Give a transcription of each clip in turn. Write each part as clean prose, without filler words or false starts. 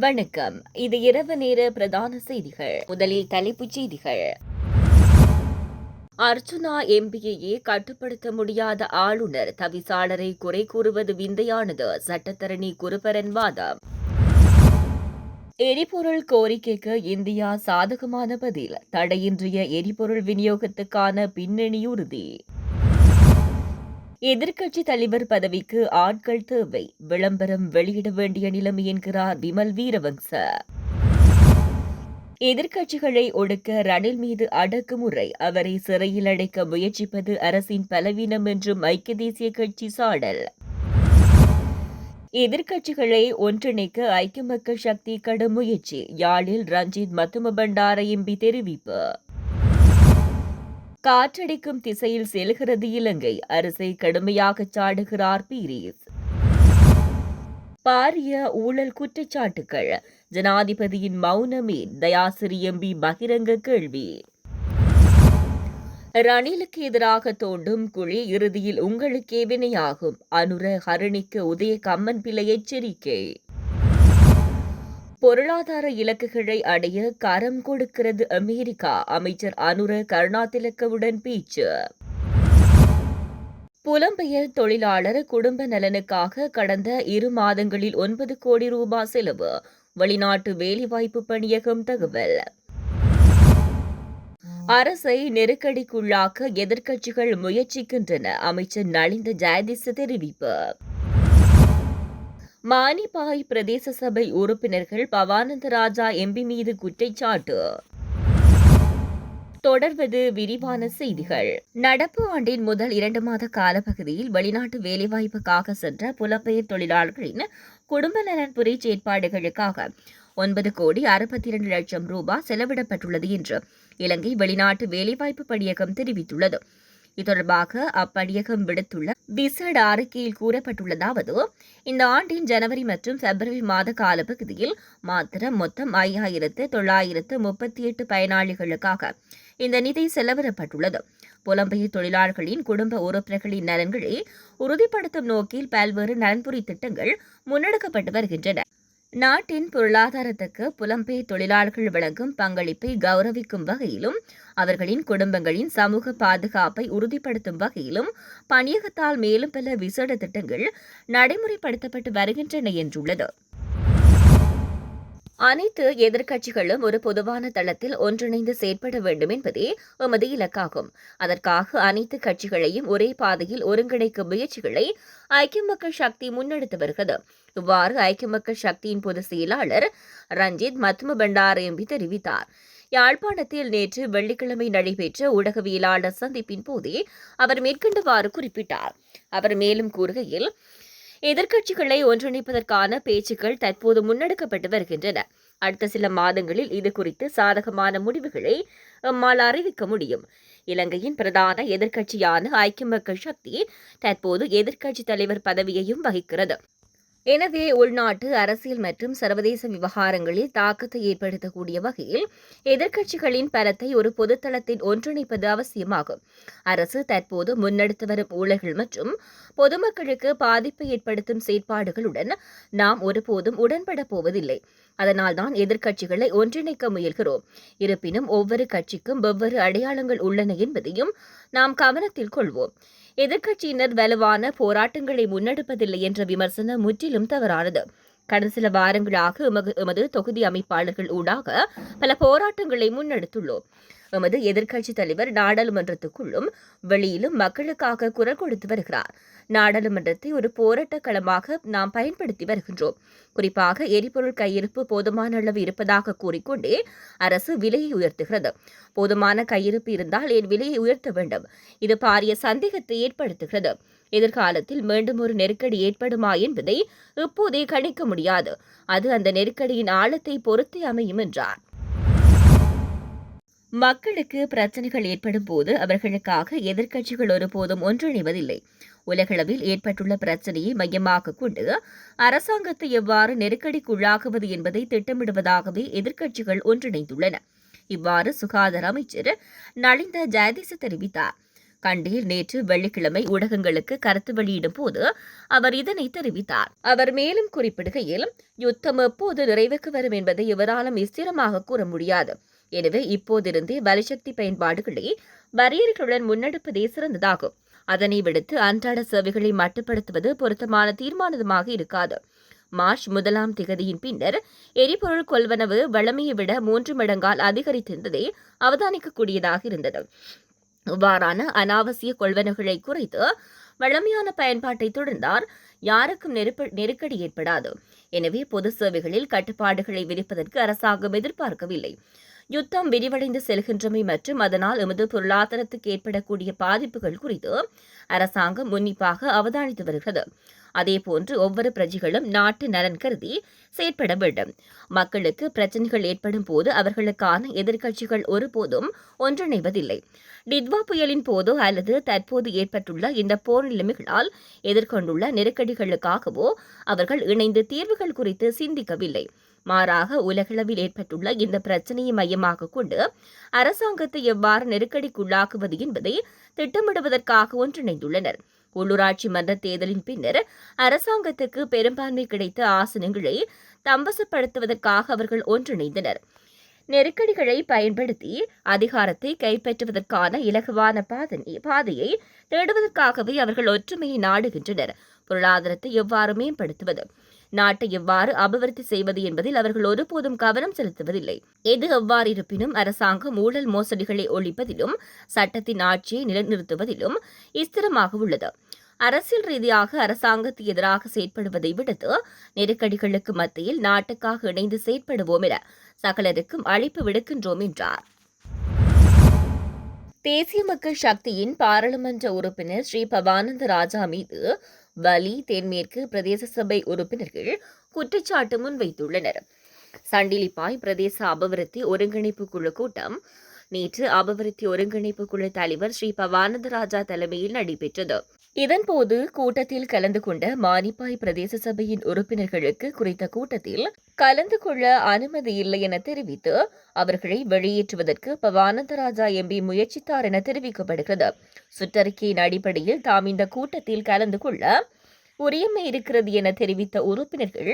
வணக்கம். இது இரவு நேர பிரதான செய்திகள். முதலில் தலைப்புச் செய்திகள். அர்ச்சுனா எம்பியையே கட்டுப்படுத்த முடியாத ஆளுநர் தவிசாளரை குறை கூறுவது விந்தையானது. சட்டத்தரணி குருபரன் வாதம். எரிபொருள் கோரிக்கைக்கு இந்தியா சாதகமான பதில். தடையின்றிய எரிபொருள் விநியோகத்துக்கான பின்னணி உறுதி. எதிர்க்கட்சி தலைவர் பதவிக்கு ஆட்கள் தேவை. விளம்பரம் வெளியிட வேண்டிய நிலைமை என்கிறார் விமல் வீரவங்ச. எதிர்க்கட்சிகளை ஒடுக்க ரணில் மீது அடக்குமுறை. அவரை சிறையில் அடைக்க முயற்சிப்பது அரசின் பலவீனம் என்றும் ஐக்கிய தேசிய கட்சி சாடல். எதிர்க்கட்சிகளை ஒன்றிணைக்க ஐக்கிய மக்கள் சக்தி கடும் முயற்சி. யாழில் ரஞ்சித் மத்துமபண்டார எம்பி தெரிவிப்பு. காற்றடிக்கும் திசையில் செல்கிறது இலங்கை. அரசை கடுமையாக சாடுகிறார் பீரிஸ். பாரிய ஊழல் குற்றச்சாட்டுகள். ஜனாதிபதியின் மௌனமே. தயாசிறி எம்பி பகிரங்க கேள்வி. ரணிலுக்கு எதிராக தோண்டும் குழி இறுதியில் உங்களுக்கே வினையாகும். அனுர ஹரணிக்கு உதய கம்மன் பிள்ளை எச்சரிக்கை. பொருளாதார இலக்குகளை அடைய கரம் கொடுக்கிறது அமெரிக்கா. அமைச்சர் அனுர கருணாதிலக்கவுடன் பேச்சு. புலம்பெயர் தொழிலாளர் குடும்ப நலனுக்காக கடந்த 2 மாதங்களில் 9 கோடி ரூபாய் செலவு. வெளிநாட்டு வேலைவாய்ப்பு பணியகம் தகவல். அரசை நெருக்கடிக்குள்ளாக்க எதிர்க்கட்சிகள் முயற்சிக்கின்றன. அமைச்சர் நலிந்த ஜெயதிச தெரிவிப்பு. மானிப்பாய் பிரதேச சபை உறுப்பினர்கள் பவானந்த ராஜா எம்பி மீது குற்றச்சாட்டு. தொடர்வது விரிவான செய்திகள். நடப்பு ஆண்டின் முதல் 2 மாத காலப்பகுதியில் வெளிநாட்டு வேலைவாய்ப்புக்காக சென்ற புலம்பெயர் தொழிலாளர்களின் குடும்ப நலன்புரி செயற்பாடுகளுக்காக 9 கோடி 62 லட்சம் ரூபாய் செலவிடப்பட்டுள்ளது என்று இலங்கை வெளிநாட்டு வேலைவாய்ப்பு பணியகம் தெரிவித்துள்ளது. இது அப்பணியகம் விடுத்துள்ள விசேட அறிக்கையில் கூறப்பட்டுள்ளதாவது, இந்த ஆண்டின் ஜனவரி மற்றும் பிப்ரவரி மாத காலப்பகுதியில் மாத்திரம் மொத்தம் 5,938 பயனாளிகளுக்காக இந்த நிதி செலவிடப்பட்டுள்ளது. புலம்பெயர் தொழிலாளர்களின் குடும்ப உறுப்பினர்களின் நலன்களை உறுதிப்படுத்தும் நோக்கில் பல்வேறு நலன்புரி திட்டங்கள் முன்னெடுக்கப்பட்டு வருகின்றன. நாட்டின் பொருளாதாரத்துக்கு புலம்பெயர் தொழிலாளர்கள் வழங்கும் பங்களிப்பை கௌரவிக்கும் வகையிலும் அவர்களின் குடும்பங்களின் சமூக பாதுகாப்பை உறுதிப்படுத்தும் வகையிலும் பணியகத்தால் மேலும் பல விசேட திட்டங்கள் நடைமுறைப்படுத்தப்பட்டு வருகின்றன என்றுள்ளது. அனைத்து எதிர்க்கட்சிகளும் ஒரு பொதுவான தளத்தில் ஒன்றிணைந்து செயற்பட வேண்டும் என்பதே எமது இலக்காகும். அதற்காக அனைத்து கட்சிகளையும் ஒரே பாதையில் ஒருங்கிணைக்கும் முயற்சிகளை ஐக்கிய மக்கள் சக்தி முன்னெடுத்து வருகிறது. இவ்வாறு ஐக்கிய மக்கள் சக்தியின் பொதுச் செயலாளர் ரஞ்சித் மத்துமபண்டார எம்பி தெரிவித்தார். யாழ்ப்பாணத்தில் நேற்று வெள்ளிக்கிழமை நடைபெற்ற ஊடகவியலாளர் சந்திப்பின் போதே அவர் மேற்கண்டவாறு குறிப்பிட்டார். அவர் மேலும் கூறுகையில், எதிர்க்கட்சிகளை ஒன்றிணைப்பதற்கான பேச்சுக்கள் தற்போது முன்னெடுக்கப்பட்டு வருகின்றன. அடுத்த சில மாதங்களில் இது குறித்து சாதகமான முடிவுகளை எம்மால் அறிவிக்க முடியும். இலங்கையின் பிரதான எதிர்க்கட்சியான ஐக்கிய மக்கள் சக்தி தற்போது எதிர்க்கட்சித் தலைவர் பதவியையும் வகிக்கிறது. எனவே உள்நாட்டு அரசியல் மற்றும் சர்வதேச விவகாரங்களில் தாக்கத்தை ஏற்படுத்தக்கூடிய வகையில் எதிர்க்கட்சிகளின் பலத்தை ஒரு பொதுத்தளத்தில் ஒன்றிணைப்பது அவசியமாகும். அரசு தற்போது முன்னெடுத்து வரும் ஊழல்கள் மற்றும் பொதுமக்களுக்கு பாதிப்பை ஏற்படுத்தும் செயற்பாடுகளுடன் நாம் ஒருபோதும் உடன்பட போவதில்லை. அதனால்தான் எதிர்க்கட்சிகளை ஒன்றிணைக்க முயல்கிறோம். இருப்பினும் ஒவ்வொரு கட்சிக்கும் வெவ்வேறு அடையாளங்கள் உள்ளன என்பதையும் நாம் கவனத்தில் கொள்வோம். எதிர்க்கட்சியினர் வலுவான போராட்டங்களை முன்னெடுப்பதில்லை என்ற விமர்சனம் முற்றிலும் தவறானது. கடந்த சில வாரங்களாக எமது தொகுதி அமைப்பாளர்கள் ஊடாக பல போராட்டங்களை முன்னெடுத்துள்ளோம். எமது எதிர்க்கட்சித் தலைவர் நாடாளுமன்றத்துக்குள்ளும் வெளியிலும் மக்களுக்காக குரல் கொடுத்து வருகிறார். நாடாளுமன்றத்தை ஒரு போராட்ட களமாக நாம் பயன்படுத்தி வருகின்றோம். குறிப்பாக எரிபொருள் கையிருப்பு போதுமான அளவு இருப்பதாக கூறிக்கொண்டே அரசு விலையை உயர்த்துகிறது. போதுமான கையிருப்பு இருந்தால் ஏன் விலையை உயர்த்த வேண்டும்? இது பாரிய சந்தேகத்தை ஏற்படுத்துகிறது. எதிர்காலத்தில் மீண்டும் ஒரு நெருக்கடி ஏற்படுமா என்பதை இப்போதே கணிக்க முடியாது. அது அந்த நெருக்கடியின் ஆழத்தை பொறுத்தே அமையும் என்றார். மக்களுக்கு பிரச்சனைகள் ஏற்படும் போது அவர்களுக்காக எதிர்க்கட்சிகள் ஒருபோதும் ஒன்றிணைவதில்லை. உலகளவில் ஏற்பட்டுள்ள பிரச்சனையை மையமாக கொண்டு அரசாங்கத்தை எவ்வாறு நெருக்கடிக்குள்ளாக்குவது என்பதை திட்டமிடுவதாகவே எதிர்க்கட்சிகள் ஒன்றிணைந்துள்ளன. இவ்வாறு சுகாதார அமைச்சர் நலிந்த ஜெயதிச தெரிவித்தார். கண்டியில் நேற்று வெள்ளிக்கிழமை ஊடகங்களுக்கு கருத்து வெளியிடும் போது அவர் இதனை தெரிவித்தார். அவர் மேலும் குறிப்பிடுகையில், யுத்தம் எப்போது நிறைவுக்கு வரும் என்பதை இவராலும் நிச்சயமாக கூற முடியாது. எனவே இப்போதிருந்தே பலிசக்தி பயன்பாடுகளை வரையறைகளுடன் முன்னெடுப்பதே சிறந்ததாகும். அதனை விடுத்து அன்றாட சேவைகளை மட்டுப்படுத்துவது பொருத்தமான தீர்மானமாக இருக்காது. மார்ச் 1ஆம் திகதியின் பின்னர் எரிபொருள் கொள்வனவு வழமையை விட 3 மடங்கால் அதிகரித்திருந்ததை அவதானிக்கக்கூடியதாக இருந்தது. இவ்வாறான அனாவசிய கொள்வனவுகளை குறைத்து வழமையான பயன்பாட்டை தொடர்ந்தால் யாருக்கும் நெருக்கடி ஏற்படாது. எனவே பொது சேவைகளில் கட்டுப்பாடுகளை விதிப்பதற்கு அரசாங்கம் எதிர்பார்க்கவில்லை. யுத்தம் விரிவடைந்து செல்கின்றமை மற்றும் அதனால் எமது பொருளாதாரத்துக்கு ஏற்படக்கூடிய பாதிப்புகள் குறித்து அரசாங்கம் உன்னிப்பாக அவதானித்து வருகிறது. அதேபோன்று ஒவ்வொரு பிரஜைகளும் நாட்டு நலன் கருதி செயற்பட வேண்டும். மக்களுக்கு பிரச்சினைகள் ஏற்படும் போது அவர்களுக்கான எதிர்க்கட்சிகள் ஒருபோதும் ஒன்றிணைவதில்லை. டிட்வா புயலின் போதோ அல்லது தற்போது ஏற்பட்டுள்ள இந்த போர் நிலைமைகளால் எதிர்கொண்டுள்ள நெருக்கடிகளுக்காகவோ அவர்கள் இணைந்து தீர்வுகள் குறித்து சிந்திக்கவில்லை. மாறாக உலகளவில் ஏற்பட்டுள்ள இந்த பிரச்சினையை மையமாக கொண்டு அரசாங்கத்தை எவ்வாறு நெருக்கடிக்குள்ளாக்குவது என்பதை திட்டமிடுவதற்காக ஒன்றிணைந்துள்ளனர். உள்ளூராட்சி மன்ற தேர்தலின் பின்னர் அரசாங்கத்துக்கு பெரும்பான்மை கிடைத்த ஆசனங்களை தம்பசப்படுத்துவதற்காக அவர்கள் ஒன்றிணைந்தனர். நெருக்கடிகளை பயன்படுத்தி அதிகாரத்தை கைப்பற்றுவதற்கான இலகுவான பாதையை தேடுவதற்காகவே அவர்கள் ஒற்றுமையை நாடுகின்றனர். பொருளாதாரத்தை எவ்வாறு மேம்படுத்துவது, நாட்டை எவ்வாறு அபிவிருத்தி செய்வது என்பதில் அவர்கள் ஒருபோதும் கவனம் செலுத்துவதில்லை. எது எவ்வாறு இருப்பினும் அரசாங்கம் ஊழல் மோசடிகளை ஒழிப்பதிலும் சட்டத்தின் ஆட்சியை நிலைநிறுத்துவதிலும் ஸ்திரமாக உள்ளது. அரசியல் ரீதியாக அரசாங்கத்துக்கு எதிராக செயற்படுவதை விடுத்து நெருக்கடிகளுக்கு மத்தியில் நாட்டுக்காக இணைந்து செயற்படுவோம் என சகலருக்கும் அழைப்பு விடுக்கின்றோம் என்றார். தேசிய மக்கள் சக்தியின் பாராளுமன்ற உறுப்பினர் ஸ்ரீ பவானந்த ராஜா மீது வலி தென்மேற்கு பிரதேச சபை உறுப்பினர்கள் குற்றச்சாட்டு முன்வைத்துள்ளனர். சண்டிலிப்பாய் பிரதேச அபிவிருத்தி ஒருங்கிணைப்பு குழு கூட்டம் நேற்று அபிவிருத்தி ஒருங்கிணைப்பு குழு தலைவர் ஸ்ரீ பவானந்த ராஜா தலைமையில் நடைபெற்றது. இதன்போது கூட்டத்தில் கலந்து கொண்ட மானிப்பாய் பிரதேச சபையின் உறுப்பினர்களுக்கு குறித்த கூட்டத்தில் கலந்து கொள்ள அனுமதி இல்லை என தெரிவித்து அவர்களை வெளியேற்றுவதற்கு பவானந்தராஜா எம்பி முயற்சித்தார் என தெரிவிக்கப்படுகிறது. சுற்றறிக்கையின் அடிப்படையில் தாம் இந்த கூட்டத்தில் கலந்து கொள்ள உரிமை இருக்கிறது என தெரிவித்த உறுப்பினர்கள்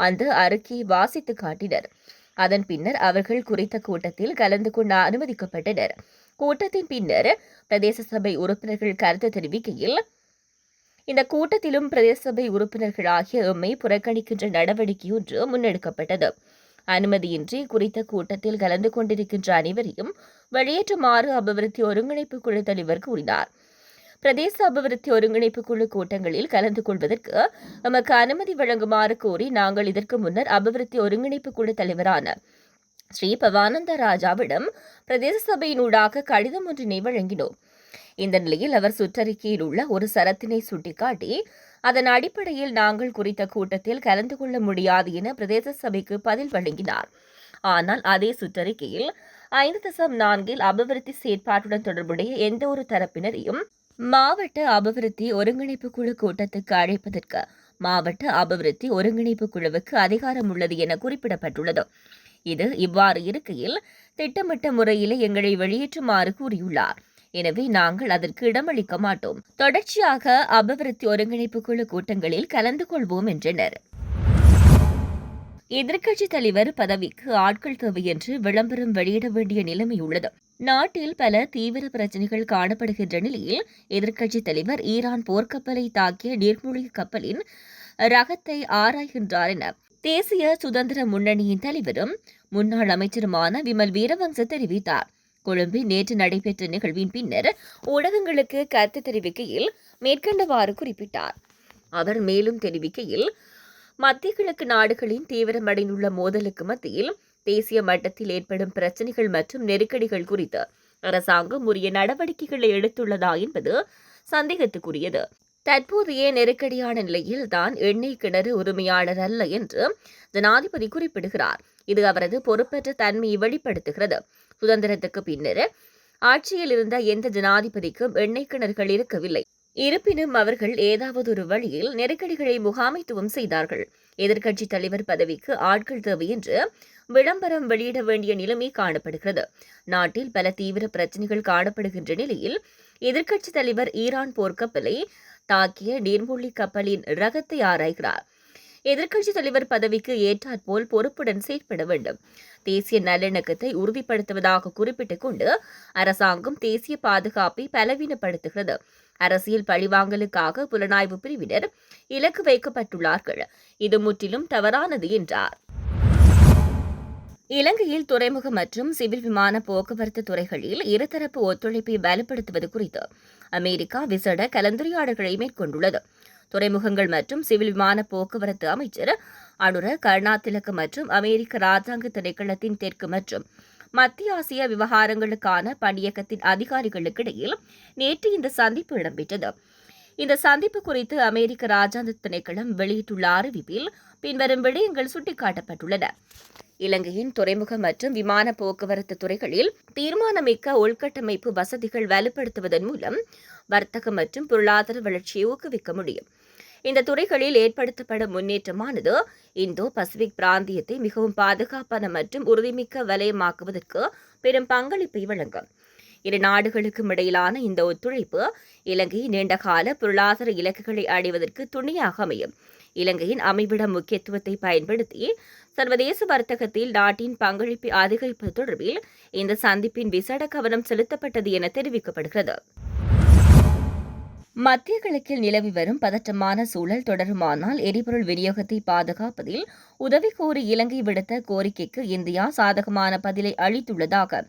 அந்த அறிக்கையை வாசித்து காட்டினர். அதன் பின்னர் அவர்கள் குறித்த கூட்டத்தில் கலந்து கொள்ள அனுமதிக்கப்பட்டனர். கூட்டத்தின் பின்னர் பிரதேச சபை உறுப்பினர்கள் கருத்து தெரிவிக்கையில், இந்த கூட்டத்திலும் பிரதேச சபை உறுப்பினர்களாகிய எம்மை புறக்கணிக்கின்ற நடவடிக்கை ஒன்று முன்னெடுக்கப்பட்டது. அனுமதியின்றி குறித்த கூட்டத்தில் கலந்து கொண்டிருக்கின்ற அனைவரையும் வெளியேற்றுமாறு அபிவிருத்தி ஒருங்கிணைப்பு குழு தலைவர் கூறினார். பிரதேச அபிவிருத்தி ஒருங்கிணைப்பு குழு கூட்டங்களில் கலந்து கொள்வதற்கு நமக்கு அனுமதி வழங்குமாறு கோரி நாங்கள் இதற்கு முன்னர் அபிவிருத்தி ஒருங்கிணைப்பு குழு தலைவரான ஸ்ரீ பவானந்த ராஜாவிடம் பிரதேச சபையினூடாக கடிதம் ஒன்றினை வழங்கினோம். இந்த நிலையில் அவர் சுற்றறிக்கையில் உள்ள ஒரு சரத்தினை சுட்டிக்காட்டி அதன் அடிப்படையில் நாங்கள் குறித்த கூட்டத்தில் கலந்து கொள்ள முடியாது என பிரதேச சபைக்கு பதில் வழங்கினார். ஆனால் அதே சுற்றறிக்கையில் 5.4 அபிவிருத்தி செயற்பாட்டுடன் தொடர்புடைய எந்த ஒரு தரப்பினரையும் மாவட்ட அபிவிருத்தி ஒருங்கிணைப்பு குழு கூட்டத்துக்கு அழைப்பதற்கு மாவட்ட அபிவிருத்தி ஒருங்கிணைப்பு குழுவுக்கு அதிகாரம் உள்ளது என குறிப்பிடப்பட்டுள்ளது. இது இவ்வாறு இருக்கையில் திட்டமிட்ட முறையிலே எங்களை வெளியேற்றுமாறு கூறியுள்ளார். எனவே நாங்கள் அதற்கு இடமளிக்க மாட்டோம். தொடர்ச்சியாக அபிவிருத்தி ஒருங்கிணைப்பு குழு கூட்டங்களில் கலந்து கொள்வோம் என்றனர். எதிர்க்கட்சித் தலைவர் பதவிக்கு ஆட்கள் தேவை என்று விளம்பரம் வெளியிட வேண்டிய நிலைமை உள்ளது. நாட்டில் பல தீவிர பிரச்சினைகள் காணப்படுகின்ற நிலையில் எதிர்க்கட்சித் தலைவர் ஈரான் போர்க்கப்பலை தாக்கிய நீர்மூழ்கி கப்பலின் ரகத்தை ஆராய்கின்றார் என தேசிய சுதந்திர முன்னணியின் தலைவரும் முன்னாள் அமைச்சருமான விமல் வீரவங்ச தெரிவித்தார். கொழும்பில் நேற்று நடைபெற்ற நிகழ்வின் பின்னர் ஊடகங்களுக்கு கருத்து தெரிவிக்கையில் மேற்கண்டவாறு குறிப்பிட்டார். அவர் மேலும் தெரிவிக்கையில், மத்திய கிழக்கு நாடுகளின் தீவிரமடைந்துள்ள மோதலுக்கு மத்தியில் தேசிய மட்டத்தில் ஏற்படும் பிரச்சினைகள் மற்றும் நெருக்கடிகள் குறித்து அரசாங்கம் உரிய நடவடிக்கைகளை எடுத்துள்ளதா என்பது சந்தேகத்துக்குரியது. தற்போதைய நெருக்கடியான நிலையில் தான் எண்ணெய் கிணறு உரிமையாளர் அல்ல என்று ஜனாதிபதி குறிப்பிடுகிறார். இது அவரது பொறுப்பற்ற தன்மையை வெளிப்படுத்துகிறது. சுதந்திரத்துக்கு பின்னர் ஆட்சியில் இருந்த எந்த ஜனாதிபதிக்கும் எண்ணெய் கிணறுகள் இருக்கவில்லை. இருப்பினும் அவர்கள் ஏதாவது ஒரு வழியில் நெருக்கடிகளை முகாமைத்துவம் செய்தார்கள். எதிர்க்கட்சித் தலைவர் பதவிக்கு ஆட்கள் தேவை என்று விளம்பரம் வெளியிட வேண்டிய நிலைமை காணப்படுகிறது. நாட்டில் பல தீவிர பிரச்சினைகள் காணப்படுகின்ற நிலையில் எதிர்க்கட்சித் தலைவர் ஈரான் போர்க்கப்பலை தாக்கிய நீர்மூழ்கி கப்பலின் ரகத்தை ஆராய்கிறார். எதிர்க்கட்சித் தலைவர் பதவிக்கு ஏற்றாற்போல் பொறுப்புடன் செயற்பட வேண்டும். தேசிய நல்லிணக்கத்தை உறுதிப்படுத்துவதாக குறிப்பிட்டுக் கொண்டு அரசாங்கம் தேசிய பாதுகாப்பை பலவீனப்படுத்துகிறது. அரசியல் பழிவாங்கலுக்காக புலனாய்வு பிரிவினர் இலக்கு வைக்கப்பட்டுள்ளார்கள். இது முற்றிலும் தவறானது என்றார். இலங்கையில் துறைமுக மற்றும் சிவில் விமான போக்குவரத்து துறைகளில் இருதரப்பு ஒத்துழைப்பை வலுப்படுத்துவது குறித்து அமெரிக்கா விசேட கலந்துரையாடல்களை மேற்கொண்டுள்ளது. துறைமுகங்கள் மற்றும் சிவில் விமான போக்குவரத்து அமைச்சர் அனுர கருணாதிலக மற்றும் அமெரிக்க ராஜாங்க திணைக்களத்தின் தெற்கு மற்றும் மத்திய ஆசிய விவகாரங்களுக்கான பணியகத்தின் அதிகாரிகளுக்கிடையில் நேற்று இந்த சந்திப்பு இடம்பெற்றது. இந்த சந்திப்பு குறித்து அமெரிக்க ராஜாங்க திணைக்களம் வெளியிட்டுள்ள அறிவிப்பில் பின்வரும் விடயங்கள் சுட்டிக்காட்டப்பட்டுள்ளன. இலங்கையின் துறைமுக மற்றும் விமான போக்குவரத்து துறைகளில் தீர்மானமிக்க உள்கட்டமைப்பு வசதிகள் வலுப்படுத்துவதன் மூலம் வர்த்தகம் மற்றும் பொருளாதார வளர்ச்சியை ஊக்குவிக்க முடியும். இந்த துறைகளில் ஏற்படுத்தப்படும் முன்னேற்றமானது இந்தோ பசிபிக் பிராந்தியத்தை மிகவும் பாதுகாப்பான மற்றும் உறுதிமிக்க வலயமாக்குவதற்கு பெரும் பங்களிப்பை வழங்கும். இரு நாடுகளுக்கும் இடையிலான இந்த ஒத்துழைப்பு இலங்கையின் நீண்டகால பொருளாதார இலக்குகளை அடைவதற்கு துணையாக அமையும். இலங்கையின் அமைவிட முக்கியத்துவத்தை பயன்படுத்தி சர்வதேச வர்த்தகத்தில் நாட்டின் பங்களிப்பை அதிகரிப்பது தொடர்பில் இந்த சந்திப்பின் விசேட கவனம் செலுத்தப்பட்டது என தெரிவிக்கப்படுகிறது. மத்திய கிழக்கில் நிலவி வரும் பதற்றமான சூழல் தொடருமானால் எரிபொருள் விநியோகத்தை பாதுகாப்பதில் உதவி கோரி இலங்கை விடுத்த கோரிக்கைக்கு இந்தியா சாதகமான பதிலை அளித்துள்ளதாக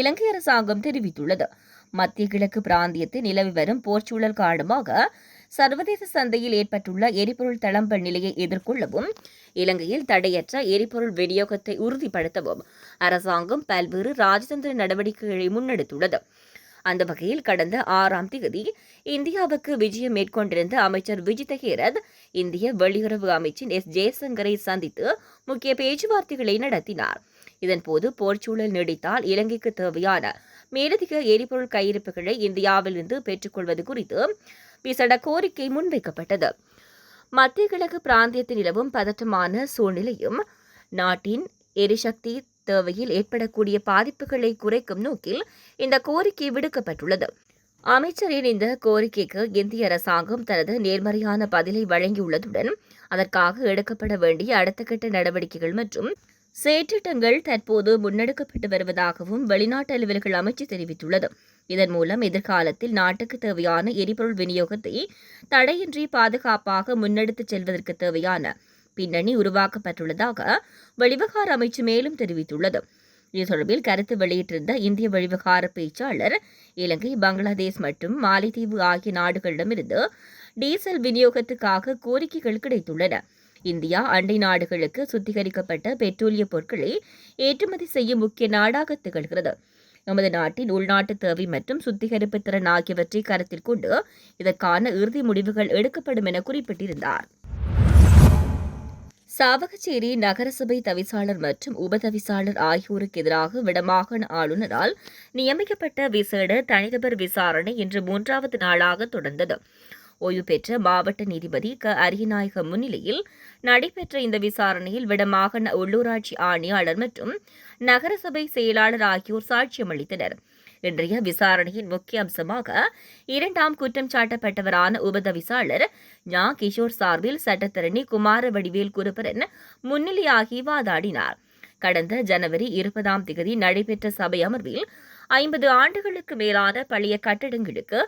இலங்கை அரசாங்கம் தெரிவித்துள்ளது. மத்திய கிழக்கு பிராந்தியத்தில் நிலவி வரும் போர்ச்சூழல் காரணமாக சர்வதேச சந்தையில் ஏற்பட்டுள்ள எரிபொருள் தளம்பல் நிலையை எதிர்கொள்ளவும் இலங்கையில் தடையற்ற எரிபொருள் விநியோகத்தை உறுதிப்படுத்தவும் அரசாங்கம் பல்வேறு ராஜதந்திர நடவடிக்கைகளை முன்னெடுத்துள்ளது. அந்த வகையில் கடந்த 6ஆம் தேதி இந்தியாவுக்கு விஜயம் மேற்கொண்டிருந்த அமைச்சர் விஜித ஹேரத் இந்திய வெளியுறவு அமைச்சர் எஸ். ஜெய்சங்கரை சந்தித்து முக்கிய பேச்சுவார்த்தைகளை நடத்தினார். இதன்போது போர்ச்சூழல் நீடித்தால் இலங்கைக்கு தேவையான மேலதிக எரிபொருள் கையிருப்புகளை இந்தியாவிலிருந்து பெற்றுக்கொள்வது குறித்து விசேட கோரிக்கை முன்வைக்கப்பட்டது. மத்திய கிழக்கு பிராந்தியத்தில் நிலவும் பதற்றமான சூழ்நிலையும் நாட்டின் எரிசக்தி தேவையில் ஏற்படக்கூடிய பாதிப்புகளை குறைக்கும் நோக்கில் இந்த கோரிக்கை விடுக்கப்பட்டுள்ளது. அமைச்சரின் இந்த கோரிக்கைக்கு இந்திய அரசாங்கம் தனது நேர்மறையான பதிலை வழங்கியுள்ளதுடன் அதற்காக எடுக்கப்பட வேண்டிய அடுத்த கட்ட நடவடிக்கைகள் மற்றும் செயற்றிட்டங்கள் தற்போது முன்னெடுக்கப்பட்டு வருவதாகவும் வெளிநாட்டு அலுவல்கள் அமைச்சு தெரிவித்துள்ளது. இதன் மூலம் எதிர்காலத்தில் நாட்டுக்கு தேவையான எரிபொருள் விநியோகத்தை தடையின்றி பாதுகாப்பாக முன்னெடுத்துச் செல்வதற்கு தேவையான பின்னணி உருவாக்கப்பட்டுள்ளதாக வெளிவகார அமைச்சு மேலும் தெரிவித்துள்ளது. இது தொடர்பில் கருத்து வெளியிட்டிருந்த இந்திய வெளிவகார பேச்சாளர் இலங்கை, பங்களாதேஷ் மற்றும் மாலைத்தீவு ஆகிய நாடுகளிடமிருந்து டீசல் விநியோகத்துக்காக கோரிக்கைகள் கிடைத்துள்ளன. இந்தியா அண்டை நாடுகளுக்கு சுத்திகரிக்கப்பட்ட பெட்ரோலிய பொருட்களை ஏற்றுமதி செய்யும் முக்கிய நாடாக திகழ்கிறது. நமது நாட்டின் உள்நாட்டு தேவை மற்றும் சுத்திகரிப்பு திறன் ஆகியவற்றை கருத்தில் கொண்டு இதற்கான இறுதி முடிவுகள் எடுக்கப்படும் என குறிப்பிட்டிருந்தார். சாவகச்சேரி நகரசபை தவிசாளர் மற்றும் உபதவிசாளர் ஆகியோருக்கு எதிராக வடமாகாண ஆளுநரால் நியமிக்கப்பட்ட விசேட தனிநபர் விசாரணை இன்று 3வது நாளாக தொடர்ந்தது. ஓய்வு பெற்ற மாவட்ட நீதிபதி க. அரியநாயகம் முன்னிலையில் நடைபெற்ற இந்த விசாரணையில் வடமாகாண உள்ளூராட்சி ஆணையாளர் மற்றும் நகரசபை செயலாளர் ஆகியோர் சாட்சியமளித்தனர். இன்றைய விசாரணையின் முக்கிய அம்சமாக 2ஆம் குற்றம் சாட்டப்பட்டவரான உபதவிசாளர் ஞா. கிஷோர் சார்பில் சட்டத்தரணி குமாரவடிவேல் குருபரன் முன்னிலையாகி வாதாடினார். கடந்த ஜனவரி 20ஆம் தேதி நடைபெற்ற சபை அமர்வில் 50 ஆண்டுகளுக்கு மேலான பழைய கட்டடங்களுக்கு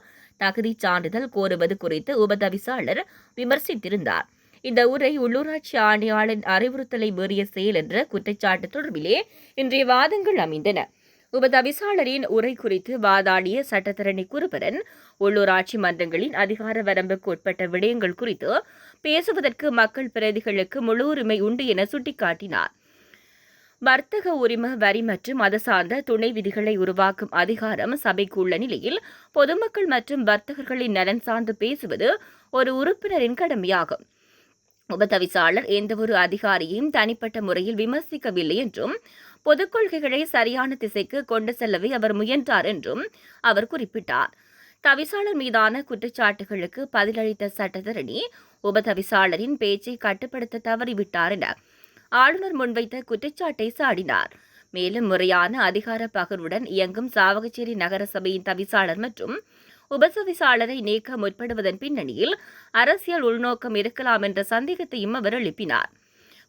தகுதி சான்றிதழ் கோருவது குறித்து உபதவிசாளர் விமர்சித்திருந்தார். இந்த உரை உள்ளூராட்சி ஆணையாளரின் அறிவுறுத்தலை மீறிய செயல் என்ற குற்றச்சாட்டு தொடர்பிலே இன்றைய வாதங்கள் அமைந்தன. உபதவிசாளரின் உரை குறித்து வாதாடிய சட்டத்தரணி குருபரன் உள்ளூராட்சி மன்றங்களின் அதிகார வரம்புக்கு உட்பட்ட விடயங்கள் குறித்து பேசுவதற்கு மக்கள் பிரதிகளுக்கு முழு உரிமை உண்டு என சுட்டிக்காட்டினார். வர்த்தக உரிம வரி மற்றும் அது சார்ந்த துணை விதிகளை உருவாக்கும் அதிகாரம் சபைக்கு உள்ள நிலையில் பொதுமக்கள் மற்றும் வர்த்தகர்களின் நலன் சார்ந்து பேசுவது ஒரு உறுப்பினரின் கடமையாகும். உபதவிசாளர் எந்தவொரு அதிகாரியையும் தனிப்பட்ட முறையில் விமர்சிக்கவில்லை என்றும் பொதுக் கொள்கைகளை சரியான திசைக்கு கொண்டு செல்லவே அவர் முயன்றார் என்றும் அவர் குறிப்பிட்டார். தவிசாளர் மீதான குற்றச்சாட்டுகளுக்கு பதிலளித்த சட்டத்தரணி உபதவிசாளரின் பேச்சை கட்டுப்படுத்த தவறிவிட்டார் என ஆளுநர் முன்வைத்த குற்றச்சாட்டை சாடினார். மேலும் முறையான அதிகார பகிர்வுடன் இயங்கும் சாவகச்சேரி நகரசபையின் தவிசாளர் மற்றும் உபசவிசாளரை நீக்க முற்படுவதன் பின்னணியில் அரசியல் உள்நோக்கம் இருக்கலாம் என்ற சந்தேகத்தையும் அவர் எழுப்பினார்.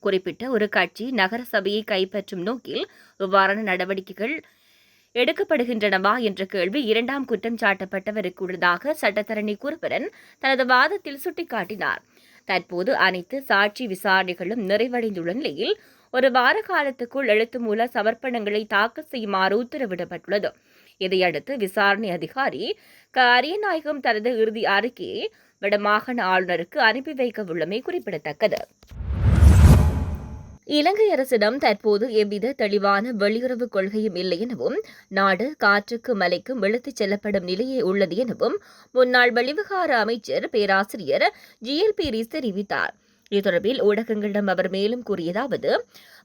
குறிப்பிட்ட ஒரு கட்சி நகர சபையை கைப்பற்றும் நோக்கில் இவ்வாறான நடவடிக்கைகள் எடுக்கப்படுகின்றனவா என்ற கேள்வி இரண்டாம் குற்றம் சாட்டப்பட்டவருக்கு உள்ளதாக சட்டத்தரணி குருபரன் தனது வாதத்தில் சுட்டிக்காட்டினார். தற்போது அனைத்து சாட்சி விசாரணைகளும் நிறைவடைந்துள்ள நிலையில் ஒரு வார காலத்துக்குள் எழுத்துமூல சமர்ப்பணங்களை தாக்கல் செய்யுமாறு உத்தரவிடப்பட்டுள்ளது. இதையடுத்து விசாரணை அதிகாரி அரியநாயகம் தனது இறுதி அறிக்கையை வடமாகாண ஆளுநருக்கு அனுப்பி வைக்க உள்ளமை குறிப்பிடத்தக்கது. இலங்கை அரசிடம் தற்போது எவ்வித தெளிவான வெளியுறவு கொள்கையும் இல்லை எனவும் நாடு காற்றுக்கு மலைக்கும் இழுத்துச் செல்லப்படும் நிலையே உள்ளது எனவும் முன்னாள் வெளிவிவகார அமைச்சர் பேராசிரியர் GLP ரீஸ் தெரிவித்தார். இது தொடர்பில் ஊடகங்களிடம் அவர் மேலும் கூறியதாவது,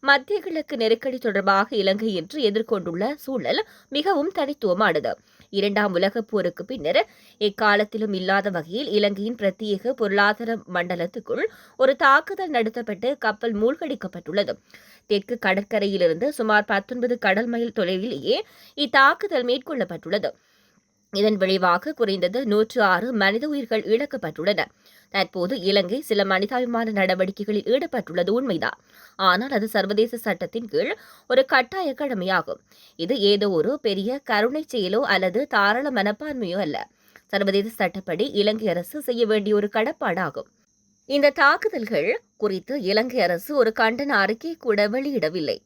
மத்திய கிழக்கு நெருக்கடி தொடர்பாக இலங்கை இன்று எதிர்கொண்டுள்ள சூழல் மிகவும் தனித்துவமானது. இரண்டாம் உலகப் போருக்கு பின்னர் எக்காலத்திலும் இல்லாத வகையில் இலங்கையின் பிரத்யேக பொருளாதார மண்டலத்துக்குள் ஒரு தாக்குதல் நடத்தப்பட்டு கப்பல் மூழ்கடிக்கப்பட்டுள்ளது. தெற்கு கடற்கரையிலிருந்து சுமார் 19 கடல் மைல் தொலைவிலேயே இத்தாக்குதல் மேற்கொள்ளப்பட்டுள்ளது. இதன் விளைவாக குறைந்தது 106 மனித உயிர்கள் இழக்கப்பட்டுள்ளன. தற்போது இலங்கை சில மனிதாபிமான நடவடிக்கைகளில் ஈடுபட்டுள்ளது உண்மைதான். ஆனால் அது சர்வதேச சட்டத்தின் கீழ் ஒரு கட்டாய கடமையாகும். இது ஏதோ ஒரு பெரிய கருணை செயலோ அல்லது தாராள மனப்பான்மையோ அல்ல. சர்வதேச சட்டப்படி இலங்கை அரசு செய்ய வேண்டிய ஒரு கடப்பாடாகும். இந்த தாக்குதல்கள் குறித்து இலங்கை அரசு ஒரு கண்டன அறிக்கை கூட வெளியிடவில்லை.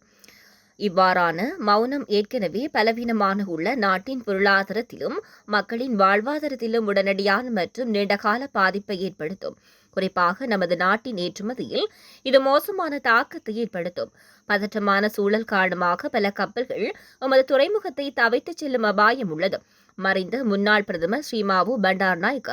இவ்வாறான மௌனம் ஏற்கனவே பலவீனமான உள்ள நாட்டின் பொருளாதாரத்திலும் மக்களின் வாழ்வாதாரத்திலும் உடனடியான மற்றும் நீண்டகால பாதிப்பை ஏற்படுத்தும். குறிப்பாக நமது நாட்டின் ஏற்றுமதியில் இது மோசமான தாக்கத்தை ஏற்படுத்தும். பதற்றமான சூழல் காரணமாக பல கப்பல்கள் எமது துறைமுகத்தை தவித்துச் செல்லும் அபாயம் உள்ளது. மறைந்த முன்னாள் பிரதமர் ஸ்ரீமாவு பண்டாரநாயக்க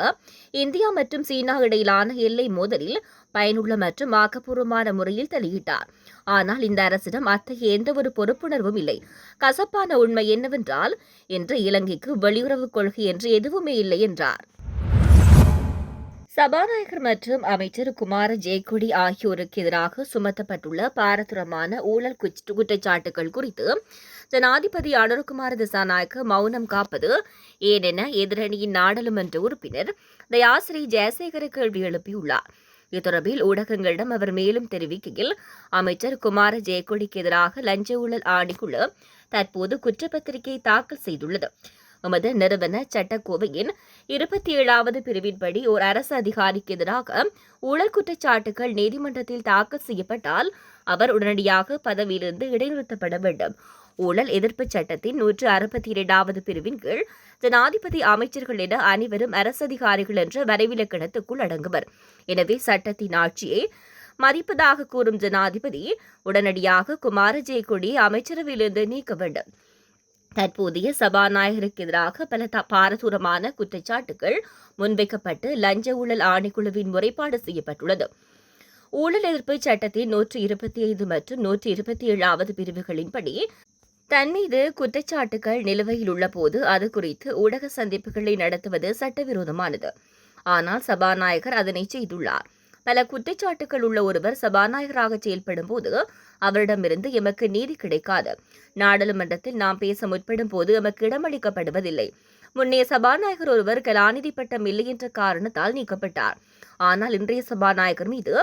இந்தியா மற்றும் சீனா இடையிலான எல்லை மோதலில் பயனுள்ள மற்றும் ஆக்கப்பூர்வமான முறையில் தலையிட்டார். ஆனால் இந்த அரசிடம் அத்தகைய எந்தவொரு பொறுப்புணர்வும் இல்லை. கசப்பான உண்மை என்னவென்றால், இன்று இலங்கைக்கு வெளியுறவுக் கொள்கை என்று எதுவுமே இல்லை என்றார். சபாநாயகர் மற்றும் அமைச்சர் குமார ஜெயக்கொடி ஆகியோருக்கு எதிராக சுமத்தப்பட்டுள்ள பாரதூரமான ஊழல் குற்றச்சாட்டுகள் குறித்து ஜனாதிபதி அனுரகுமார திசாநாயக்க மௌனம் காப்பது ஏனென எதிரணியின் நாடாளுமன்ற உறுப்பினர் தயாசிறி ஜெயசேகர கேள்வி எழுப்பியுள்ளார். இது தொடர்பில் ஊடகங்களிடம் அவர் மேலும் தெரிவிக்கையில், அமைச்சர் குமார ஜெயக்கொடிக்கு எதிராக லஞ்ச ஊழல் ஆணைக்குழு தற்போது குற்றப்பத்திரிகை தாக்கல் செய்துள்ளது. எமது நிறுவன சட்டக்கோவையின் 27வது பிரிவின்படி ஓர் அரசு அதிகாரிக்கு எதிராக ஊழல் குற்றச்சாட்டுகள் நீதிமன்றத்தில் தாக்கல் செய்யப்பட்டால் அவர் உடனடியாக பதவியிலிருந்து இடைநிறுத்தப்பட வேண்டும். ஊழல் எதிர்ப்பு சட்டத்தின் 162வது பிரிவின் கீழ் ஜனாதிபதி அமைச்சர்கள் என அனைவரும் அரசு அதிகாரிகள் என்ற வரைவிலக்கணத்துக்குள் அடங்குவர். எனவே சட்டத்தின் ஆட்சியை மதிப்பதாக கூறும் ஜனாதிபதி உடனடியாக குமார ஜெயக்கொடியை அமைச்சரவையிலிருந்து நீக்க வேண்டும். தற்போதைய சபாநாயகருக்கு எதிராக பல பாரதூரமான குற்றச்சாட்டுகள் முன்வைக்கப்பட்டு லஞ்ச ஊழல் ஆணைக்குழுவின் முறைப்பாடு செய்யப்பட்டுள்ளது. ஊழல் எதிர்ப்பு சட்டத்தின் 125 மற்றும் 127வது பிரிவுகளின்படி தன் மீது குற்றச்சாட்டுகள் நிலுவையில் உள்ள போது அது குறித்து ஊடக சந்திப்புகளை நடத்துவது சட்டவிரோதமானது. ஆனால் சபாநாயகர் அதனை செய்துள்ளார். பல குற்றச்சாட்டுகள் உள்ள ஒருவர் சபாநாயகராக செயல்படும் போது அவரிடமிருந்து எமக்கு நீதி கிடைக்காது. நாடாளுமன்றத்தில் நாம் பேச முற்படும் போது எமக்கு இடமளிக்கப்படுவதில்லை. முன்னைய சபாநாயகர் ஒருவர் கலாநிதி பட்டம் இல்லை என்ற காரணத்தால் நீக்கப்பட்டார். ஆனால் இன்றைய சபாநாயகர் மீது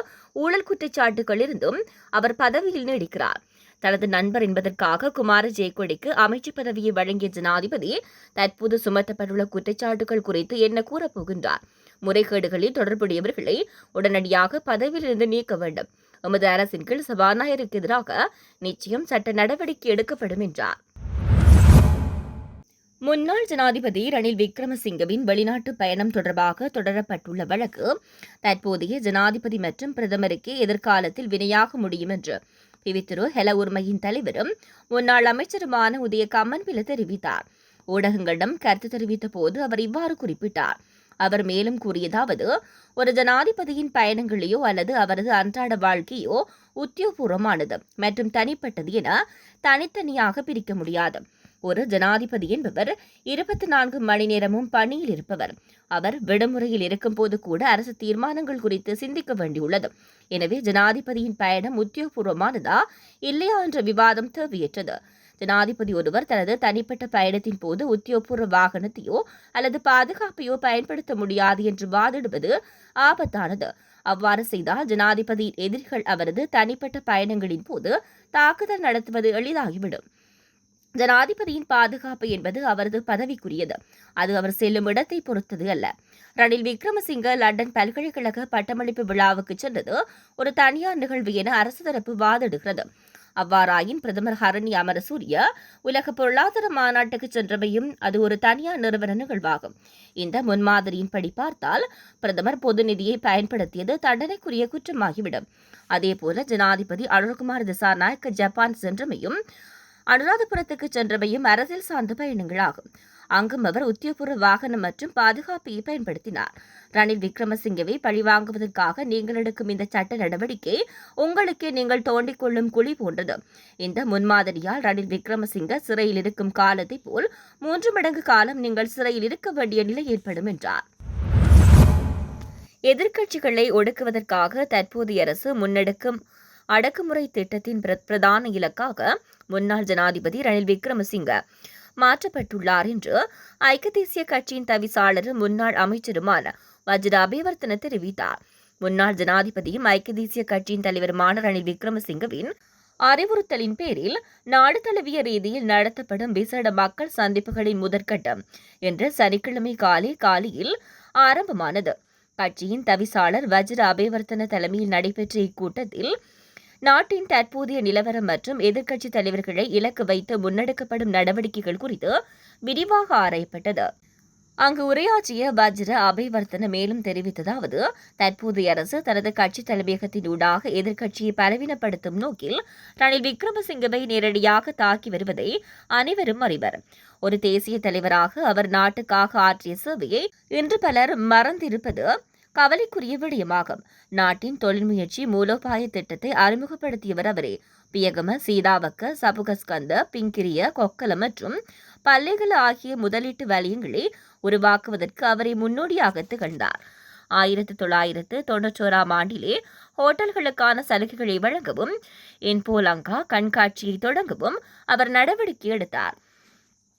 ஊழல் குற்றச்சாட்டுகள் இருந்தும் அவர் பதவியில் நீடிக்கிறார். தனது நண்பர் என்பதற்காக குமார ஜெயக்கொடிக்கு அமைச்சு பதவியை வழங்கிய ஜனாதிபதி தற்போது சுமத்தப்பட்டுள்ள குற்றச்சாட்டுகள் குறித்து என்ன கூறப்போகின்றார்? முறைகேடுகளில் தொடர்புடையவர்களை உடனடியாக பதவியிலிருந்து நீக்க வேண்டும். எமது அரசின் கீழ் சபாநாயகருக்கு எதிராக நிச்சயம் சட்ட நடவடிக்கை எடுக்கப்படும் என்றார். முன்னாள் ஜனாதிபதி ரணில் விக்ரமசிங்கவின் வெளிநாட்டு பயணம் தொடர்பாக தொடரப்பட்டுள்ள வழக்கு தற்போதைய ஜனாதிபதி மற்றும் பிரதமருக்கே எதிர்காலத்தில் வினையாக முடியும் என்று பிவித்துரு ஹெல உரிமையின் தலைவரும் முன்னாள் அமைச்சருமான உதய கம்மன்பில தெரிவித்தார். ஊடகங்களிடம் கருத்து தெரிவித்த போது அவர் இவ்வாறு குறிப்பிட்டார். அவர் மேலும் கூறியதாவது, ஒரு ஜனாதிபதியின் பயணங்களையோ அல்லது அவரது அன்றாட வாழ்க்கையோ உத்தியோகபூர்வமானது மற்றும் தனிப்பட்டது என தனித்தனியாக பிரிக்க முடியாது. ஒரு ஜனாதிபதி என்பவர் 24 மணி நேரமும் பணியில் இருப்பவர். அவர் விடுமுறையில் இருக்கும்போது கூட அரசு தீர்மானங்கள் குறித்து சிந்திக்க வேண்டியுள்ளது. எனவே ஜனாதிபதியின் பயணம் உத்தியோகபூர்வமானதா இல்லையா என்ற விவாதம் தேவையற்றது. ஜனாதிபதி ஒருவர் தனது தனிப்பட்ட பயணத்தின் போது உத்தியோகபூர்வ வாகனத்தையோ அல்லது பாதுகாப்பையோ பயன்படுத்த முடியாது என்று வாதிடுவது ஆபத்தானது. அவ்வாறு செய்தால் ஜனாதிபதியின் எதிரிகள் அவரது தனிப்பட்ட பயணங்களின் போது தாக்குதல் நடத்துவது எளிதாகிவிடும். ஜனாதிபதியின் பாதுகாப்பு என்பது அவரது பதவிக்குரியது. அது அவர் செல்லும் இடத்தை பொறுத்தது அல்ல. ரணில் விக்ரமசிங்க லண்டன் பல்கலைக்கழக பட்டமளிப்பு விழாவுக்கு சென்றது ஒரு தனியார் நிகழ்வு என அரசு தரப்பு வாதிடுகிறது. அவ்வாறாயின் பிரதமர் ஹரணி அமரசூரிய உலக பொருளாதார மாநாட்டுக்கு சென்றவையும் அது ஒரு தனியார் நிறுவன நிகழ்வாகும். இந்த முன்மாதிரியின்படி பார்த்தால் பிரதமர் பொது நிதியை பயன்படுத்தியது தண்டனைக்குரிய குற்றமாகிவிடும். அதேபோல ஜனாதிபதி அனுரகுமார் திசாநாயக்க ஜப்பான் சென்றமையும் அனுராதபுரத்துக்கு சென்றவையும் அரசியல் சார்ந்த பயணங்களாகும். அங்கும் அவர் உத்தியோகபூர்வ வாகனம் மற்றும் பாதுகாப்பை பயன்படுத்தினார். ரணில் விக்ரமசிங்கவை பழிவாங்குவதற்காக நீங்கள் எடுக்கும் இந்த சட்ட நடவடிக்கை உங்களுக்கே நீங்கள் தோண்டிக் கொள்ளும் குழி போன்றது. இந்த முன்மாதிரியால் ரணில் விக்ரமசிங்க சிறையில் இருக்கும் காலத்தை போல் 3 மடங்கு காலம் நீங்கள் சிறையில் இருக்க வேண்டிய நிலை ஏற்படும் என்றார். எதிர்க்கட்சிகளை ஒடுக்குவதற்காக தற்போதைய அரசு முன்னெடுக்கும் அடக்குமுறை திட்டத்தின் பிரதான இலக்காக முன்னாள் ஜனாதிபதி ரணில் விக்ரமசிங்க மாற்றப்பட்டுள்ளார் என்று ஐக்கிய தேசிய கட்சியின் தவிசாளரும் முன்னாள் அமைச்சருமான வஜிர அபேவர்த்தன தெரிவித்தார். முன்னாள் ஜனாதிபதியும் ஐக்கிய தேசிய கட்சியின் தலைவருமான ரணில் விக்ரமசிங்கவின் அறிவுறுத்தலின் பேரில் நாடு தழுவிய ரீதியில் நடத்தப்படும் விசேட மக்கள் சந்திப்புகளின் முதற்கட்டம் இன்று சனிக்கிழமை காலையில் ஆரம்பமானது. கட்சியின் தவிசாளர் வஜிர அபேவர்த்தன தலைமையில் நடைபெற்ற இக்கூட்டத்தில் நாட்டின் தற்போதைய நிலவரம் மற்றும் எதிர்க்கட்சித் தலைவர்களை இலக்கு வைத்து முன்னெடுக்கப்படும் நடவடிக்கைகள் குறித்து விரிவாக ஆராயப்பட்டது. அங்கு உரையாற்றிய வஜிர அபேவர்த்தன மேலும் தெரிவித்ததாவது, தற்போதைய அரசு தனது கட்சி தலைமையகத்தின் ஊடாக எதிர்க்கட்சியை பலவீனப்படுத்தும் நோக்கில் ரணில் விக்ரமசிங்கவை நேரடியாக தாக்கி வருவதை அனைவரும் அறிவர். ஒரு தேசிய தலைவராக அவர் நாட்டுக்காக ஆற்றிய சேவையை இன்று பலர் மறந்திருப்பது கவலைக்குரிய விடயமாகும். நாட்டின் தொழில் முயற்சி மூலோபாய திட்டத்தை அறிமுகப்படுத்தியவர் அவரே. பியகம, சீதாவக்க, சபுகஸ்கந்த, பிங்கிரிய, கொக்கல மற்றும் பல்லேகல ஆகிய முதலீட்டு வலயங்களை உருவாக்குவதற்கு அவரை முன்னோடியாக திகழ்ந்தார். 1991 ஆண்டிலே ஹோட்டல்களுக்கான சலுகைகளை வழங்கவும் இன்போலங்கா கண்காட்சியை தொடங்கவும் அவர் நடவடிக்கை எடுத்தார்.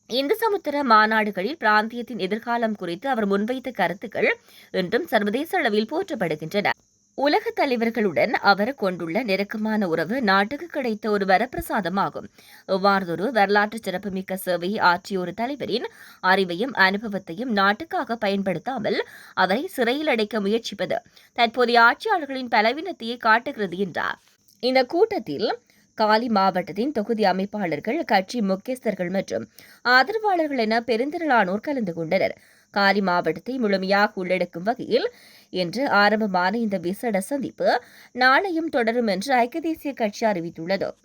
இந்து சமுத்திர மாநாடுகளில் பிராந்தியத்தின் எதிர்காலம் குறித்து அவர் முன்வைத்த கருத்துக்கள் இன்றும் சர்வதேச அளவில் போற்றப்படுகின்றன. உலக தலைவர்களுடன் அவர் கொண்டுள்ள நெருக்கமான உறவு நாட்டுக்கு கிடைத்த ஒரு வரப்பிரசாதமாகும். எவ்வாறொரு வரலாற்று சிறப்புமிக்க சேவையை ஆற்றிய ஒரு தலைவரின் அறிவையும் அனுபவத்தையும் நாட்டுக்காக பயன்படுத்தாமல் அவரை சிறையில் அடைக்க முயற்சிப்பது தற்போதைய ஆட்சியாளர்களின் பலவீனத்தையே காட்டுகிறது என்றார். இந்த கூட்டத்தில் காலி மாவட்டத்தின் தொகுதி அமைப்பாளர்கள், கட்சி முக்கியஸ்தர்கள் மற்றும் ஆதரவாளர்கள் என பெருந்திரளானோர் கலந்து கொண்டனர். காலி மாவட்டத்தை முழுமையாக உள்ளடக்கும் வகையில் இன்று ஆரம்பமான இந்த விசேட சந்திப்பு நாளையும் தொடரும் என்று ஐக்கிய தேசிய கட்சி அறிவித்துள்ளது.